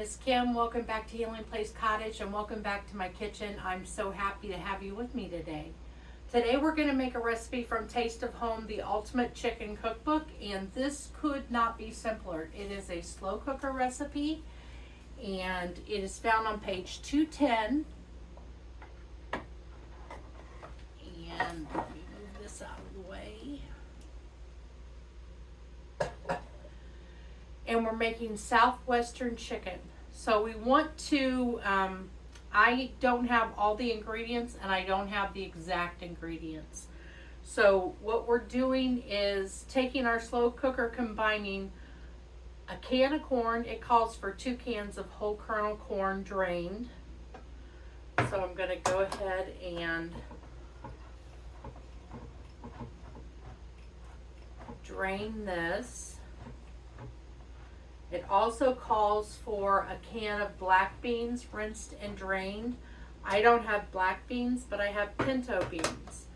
is Kim. Welcome back to Healing Place Cottage and welcome back to my kitchen. I'm so happy to have you with me today. Today we're going to make a recipe from Taste of Home, the Ultimate Chicken Cookbook, and this could not be simpler. It is a slow cooker recipe and it is found on page 210. And let me move this out of the way. And we're making southwestern chicken. So we want to, I don't have all the ingredients and I don't have the exact ingredients. So what we're doing is taking our slow cooker, combining a can of corn. It calls for 2 cans of whole kernel corn drained. So I'm going to go ahead and drain this. It also calls for a can of black beans, rinsed and drained. I don't have black beans, but I have pinto beans.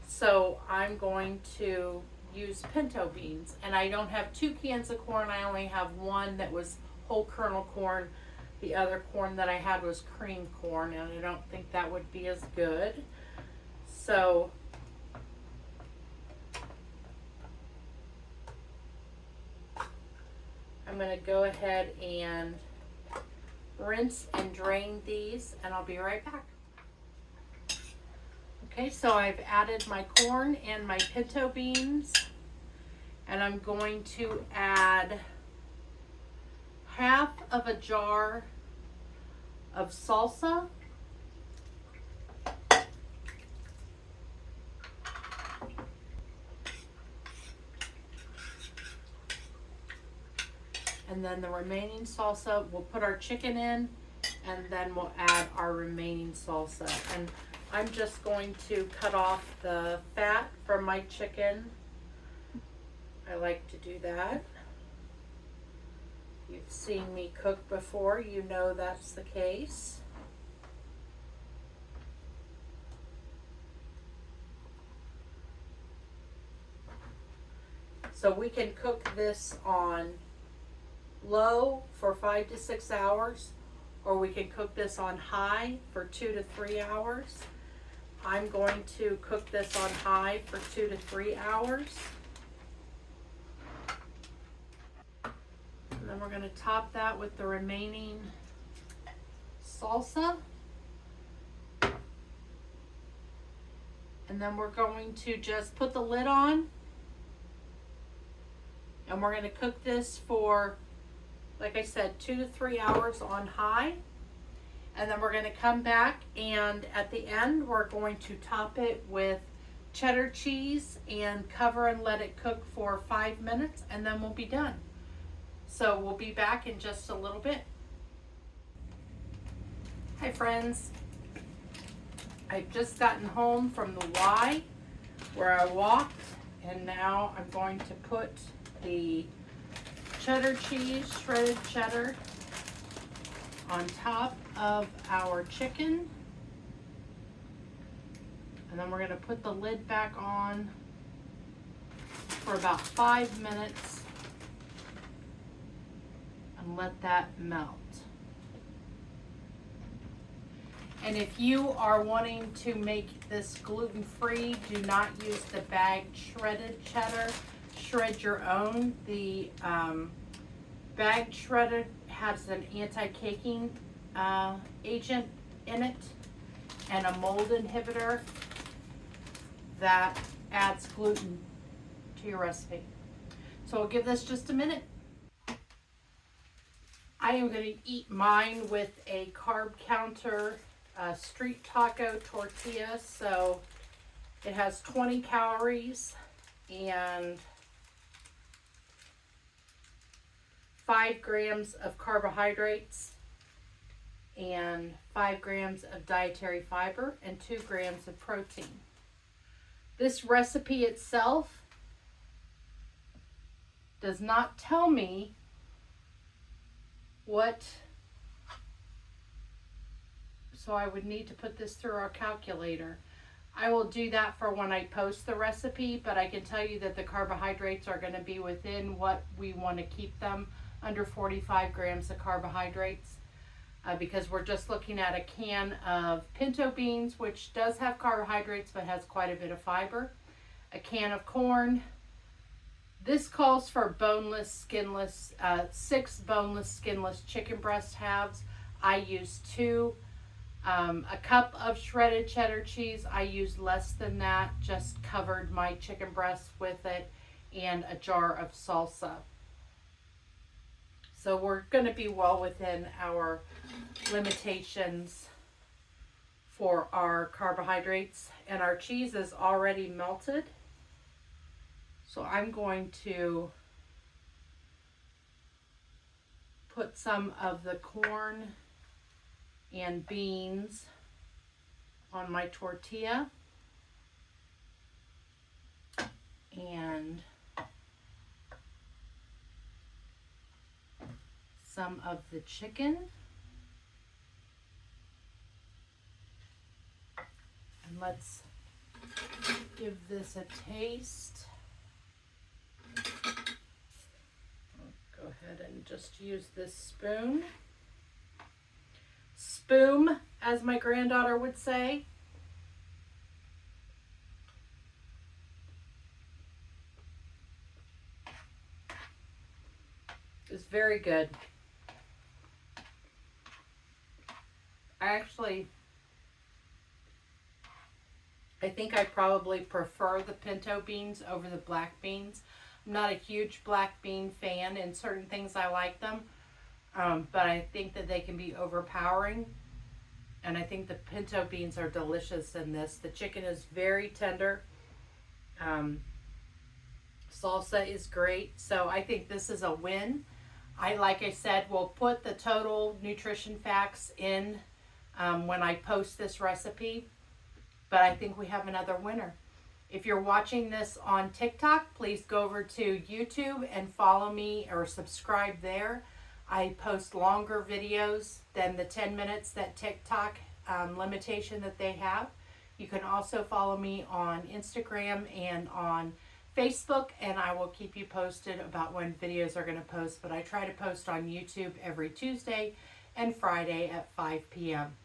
So I'm going to use pinto beans. And I don't have 2 cans of corn. I only have one that was whole kernel corn. The other corn that I had was cream corn, and I don't think that would be as good. So I'm going to go ahead and rinse and drain these, and I'll be right back. Okay, so I've added my corn and my pinto beans, and I'm going to add half of a jar of salsa. And then the remaining salsa, we'll put our chicken in, and then we'll add our remaining salsa. And I'm just going to cut off the fat from my chicken. I like to do that. You've seen me cook before, you know that's the case. So we can cook this on low for 5 to 6 hours, or we can cook this on high for 2 to 3 hours. I'm going to cook this on high for 2 to 3 hours. And then we're going to top that with the remaining salsa. And then we're going to just put the lid on. And we're going to cook this for, like I said, 2 to 3 hours on high. And then we're going to come back, and at the end we're going to top it with cheddar cheese and cover and let it cook for 5 minutes, and then we'll be done. So we'll be back in just a little bit. Hi friends. I've just gotten home from the Y where I walked, and now I'm going to put the cheddar cheese, shredded cheddar, on top of our chicken. And then we're going to put the lid back on for about 5 minutes and let that melt. And if you are wanting to make this gluten-free, do not use the bagged shredded cheddar. Shred your own. The bagged shredded has an anti-caking agent in it and a mold inhibitor that adds gluten to your recipe. So we'll give this just a minute. I am going to eat mine with a carb counter street taco tortilla. So it has 20 calories and 5 grams of carbohydrates and 5 grams of dietary fiber and 2 grams of protein. This recipe itself does not tell me what, so I would need to put this through our calculator. I will do that for when I post the recipe, but I can tell you that the carbohydrates are going to be within what we want to keep them. under 45 grams of carbohydrates. Because we're just looking at a can of pinto beans, which does have carbohydrates but has quite a bit of fiber. A can of corn. This calls for boneless, skinless, 6 boneless, skinless chicken breast halves. I use 2. A cup of shredded cheddar cheese. I used less than that, just covered my chicken breast with it, and a jar of salsa. So we're going to be well within our limitations for our carbohydrates, and our cheese is already melted. So I'm going to put some of the corn and beans on my tortilla, and some of the chicken, and let's give this a taste. I'll go ahead and just use this spoon. Spoon, as my granddaughter would say. It's very good. I think I probably prefer the pinto beans over the black beans. I'm not a huge black bean fan. In certain things I like them, but I think that they can be overpowering. And I think the pinto beans are delicious in this. The chicken is very tender. Salsa is great. So I think this is a win. Like I said, will put the total nutrition facts in when I post this recipe. But I think we have another winner. If you're watching this on TikTok, please go over to YouTube and follow me or subscribe there. I post longer videos than the 10 minutes that TikTok limitation that they have. You can also follow me on Instagram and on Facebook, and I will keep you posted about when videos are going to post. But I try to post on YouTube every Tuesday and Friday at 5 p.m.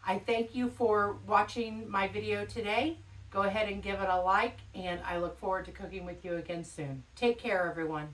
I thank you for watching my video today. Go ahead and give it a like, and I look forward to cooking with you again soon. Take care, everyone.